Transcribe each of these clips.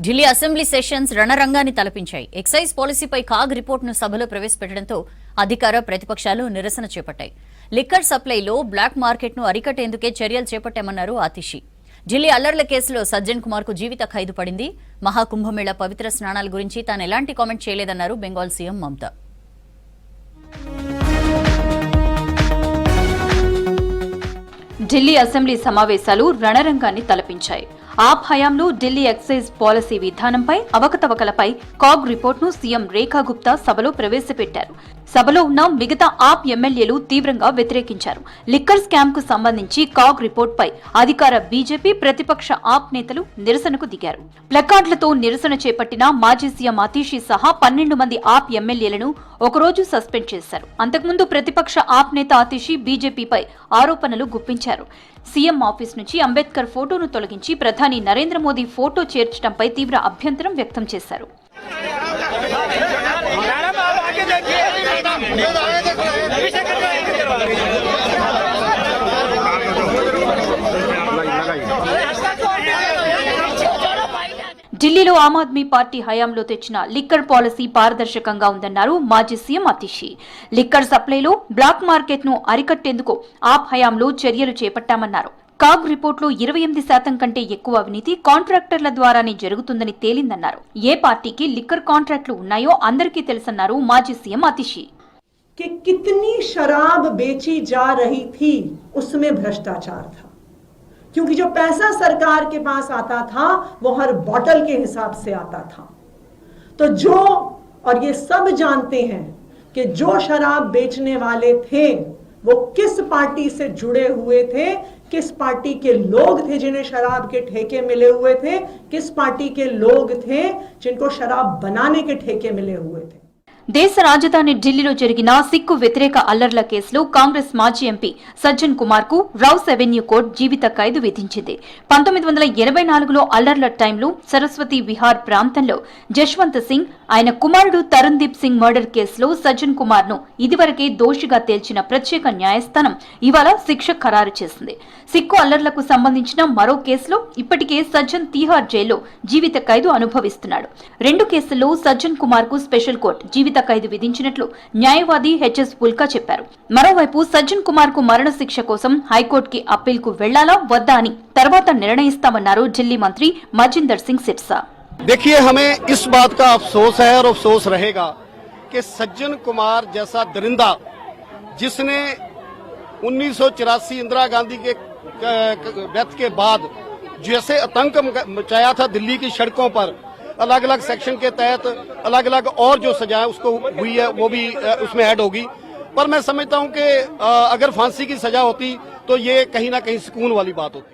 Delhi assembly sessions రణరంగాన్ని తలపించాయి. Excise పాలసీపై కాగ్ రిపోర్టును సభలో ప్రవేశపెట్టడంతో అధికార ప్రతిపక్షాలు నిరసన చేపట్టాయి. లిక్కర్ సప్లైలో బ్లాక్ మార్కెట్ను అరికట్టేందుకే చర్యలు చేపట్టామన్నారు ఆతిషి. ఢిల్లీ అల్లర్ల కేసులో సజ్జన్ కుమార్ కు జీవిత ఖైదు పడింది. మహాకుంభమేళా పవిత్ర స్నానాల గురించి తాను ఎలాంటి కామెంట్ చేయలేదన్నారు బెంగాల్ సీఎం మమతా. ఢిల్లీ అసెంబ్లీ సమావేశాలు రణరంగాన్ని తలపించాయి. ఆప్ హయాంలో ఢిల్లీ ఎక్సైజ్ పాలసీ విధానంపై అవకతవకలపై కాగ్ రిపోర్టును సీఎం రేఖా గుప్తా సభలో ప్రవేశపెట్టారు. సభలో ఉన్న మిగతా ఆప్ ఎమ్మెల్యేలు తీవ్రంగా వ్యతిరేకించారు. లిక్కర్ స్కామ్ కు సంబంధించి కాగ్ రిపోర్టుపై అధికార బీజేపీ, ప్రతిపక్ష ఆప్ నేతలు నిరసనకు దిగారు. ప్లకార్డులతో నిరసన చేపట్టిన మాజీ సీఎం అతీషి సహా 12 మంది ఆప్ ఎమ్మెల్యేలను ఒకరోజు సస్పెండ్ చేశారు. అంతకుముందు ప్రతిపక్ష ఆప్ నేత అతీషి బీజేపీపై ఆరోపణలు గుప్పించారు. సీఎం ఆఫీస్ నుంచి అంబేద్కర్ ఫోటోను తొలగించి ప్రధాని నరేంద్ర మోదీ ఫోటో చేర్చడంపై తీవ్ర అభ్యంతరం వ్యక్తం చేశారు. ఢిల్లీలో ఆమ్ ఆద్మీ పార్టీ హయాంలో తెచ్చిన లిక్కర్ పాలసీ పారదర్శకంగా ఉందన్నారు మాజీ సీఎం అతీషి. లిక్కర్ సప్లైలో బ్లాక్ మార్కెట్ ను అరికట్టేందుకు ఆప్ హయాంలో చర్యలు చేపట్టామన్నారు. కాగ్ రిపోర్టులో 28% కంటే ఎక్కువ అవినీతి కాంట్రాక్టర్ల ద్వారానే జరుగుతుందని తేలిందన్నారు. ఏ పార్టీకి లిక్కర్ కాంట్రాక్టులు ఉన్నాయో అందరికీ తెలుసన్నారు మాజీ సీఎం అతీషి. कि कितनी शराब बेची जा रही थी उसमें भ्रष्टाचार था, क्योंकि जो पैसा सरकार के पास आता था वो हर बॉटल के हिसाब से आता था। तो जो, और ये सब जानते हैं कि जो शराब बेचने वाले थे वो किस पार्टी से जुड़े हुए थे, किस पार्टी के लोग थे जिन्हें शराब के ठेके मिले हुए थे, किस पार्टी के लोग थे जिनको शराब बनाने के ठेके मिले हुए थे। దేశ రాజధాని ఢిల్లీలో జరిగిన సిక్కు వ్యతిరేక అల్లర్ల కేసులో కాంగ్రెస్ మాజీ ఎంపీ సజ్జన్ కుమార్ కు రౌస్ అవెన్యూ కోర్టు జీవిత ఖైదు విధించింది. 1984లో అల్లర్ల టైంలో సరస్వతి విహార్ ప్రాంతంలో జశ్వంత్ సింగ్, ఆయన కుమారుడు తరుణ్ దీప్ సింగ్ మర్డర్ కేసులో సజ్జన్ కుమార్ ను ఇదివరకే దోషిగా తేల్చిన ప్రత్యేక న్యాయస్థానం ఇవాళ శిక్ష ఖరారు చేసింది. సిక్కు అల్లర్లకు సంబంధించిన మరో కేసులో ఇప్పటికే సజ్జన్ తీహార్ జైల్లో జీవిత ఖైదు అనుభవిస్తున్నాడు. 2 కేసుల్లో సజ్జన్ కుమార్ కు స్పెషల్ కోర్టు జీవిత ఖైదు విధించినట్లు న్యాయవాది హెచ్ఎస్ పుల్కా చెప్పారు. మరోవైపు సజ్జన్ కుమార్ కు మరణ శిక్ష కోసం హైకోర్టుకి అప్పీల్ కు వెళ్లాలా వద్దా అని తర్వాత నిర్ణయిస్తామన్నారు ఢిల్లీ మంత్రి మజిందర్ సింగ్ సిర్సా. देखिए, हमें इस बात का अफसोस है और अफसोस रहेगा कि सज्जन कुमार जैसा दरिंदा, जिसने 1984 इंदिरा गांधी के डेथ के बाद जैसे आतंक मचाया था दिल्ली की सड़कों पर, अलग अलग सेक्शन के तहत अलग अलग और जो सजाएं उसको हुई है वो भी उसमें ऐड होगी। पर मैं समझता हूं कि अगर फांसी की सजा होती तो ये कहीं ना कहीं सुकून वाली बात होती।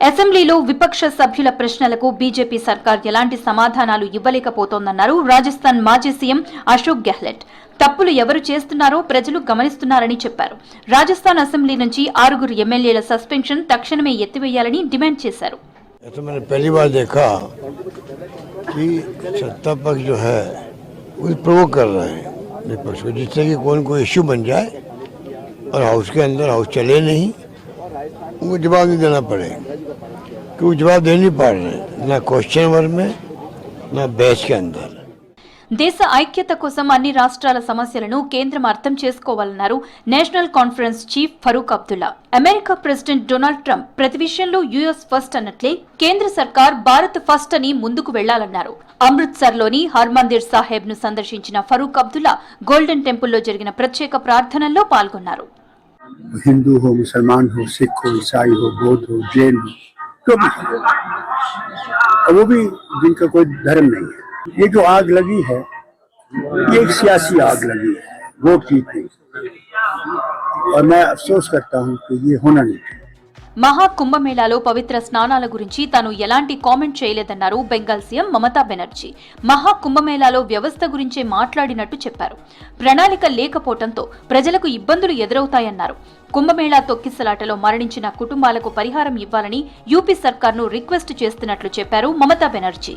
అసెంబ్లీలో విపక్ష సభ్యుల ప్రశ్నలకు బీజేపీ సర్కార్ ఎలాంటి సమాధానాలు ఇవ్వలేకపోతోందన్నారు రాజస్థాన్ మాజీ సీఎం అశోక్ గెహ్లట్. తప్పులు ఎవరు చేస్తున్నారో ప్రజలు గమనిస్తున్నారని చెప్పారు. రాజస్థాన్ అసెంబ్లీ నుంచి 6 ఎమ్మెల్యేల సస్పెన్షన్ తక్షణమే ఎత్తివేయాలని డిమాండ్ చేశారు. पहली बार देखा कि सत्ता पक्ष जो है वो प्रोवोक कर रहे हैं विपक्ष को, जिससे कि कोई इश्यू बन जाए और हाउस के अंदर हाउस चले नहीं, उनको जवाब नहीं देना पड़े, कि वो जवाब दे नहीं पा रहे, ना क्वेश्चन आवर में ना बहस के अंदर. దేశ ఐక్యత కోసం అన్ని రాష్ట్రాల సమస్యలను కేంద్రం అర్థం చేసుకోవాలన్నారు National Conference chief Farooq Abdullah. America President Donald Trump ప్రతి విషయంలో యుఎస్ ఫస్ట్ అన్నట్లే కేంద్ర సర్కార్ భారత్ ఫస్ట్ అని ముందుకు వెళ్లాలన్నారు. అమృత్సర్ లోని హర్మందిర్ సాహెబ్ ను సందర్శించిన ఫరూక్ అబ్దుల్లా గోల్డెన్ టెంపుల్ లో జరిగిన ప్రత్యేక ప్రార్థనల్లో పాల్గొన్నారు. हिंदू हो, मुसलमान हो, सिख हो, ईसाई हो, बौद्ध हो, जैन हो, तो भी और वो भी जिनका कोई धर्म नहीं है, ये जो आग लगी है ये एक सियासी आग लगी है, वोट जीतने, और मैं अफसोस करता हूँ कि ये होना नहीं चाहिए. మహా కుంభమేళాలో పవిత్ర స్నానాల గురించి తాను ఎలాంటి కామెంట్ చేయలేదన్నారు బెంగాల్ సీఎం మమతా బెనర్జీ. మహా కుంభమేళాలో వ్యవస్థ గురించే మాట్లాడినట్టు చెప్పారు. ప్రణాళిక లేకపోవడంతో ప్రజలకు ఇబ్బందులు ఎదురవుతాయన్నారు. కుంభమేళా తొక్కిసలాటలో మరణించిన కుటుంబాలకు పరిహారం ఇవ్వాలని యూపీ సర్కార్ను రిక్వెస్ట్ చేస్తున్నట్లు చెప్పారు మమతా బెనర్జీ.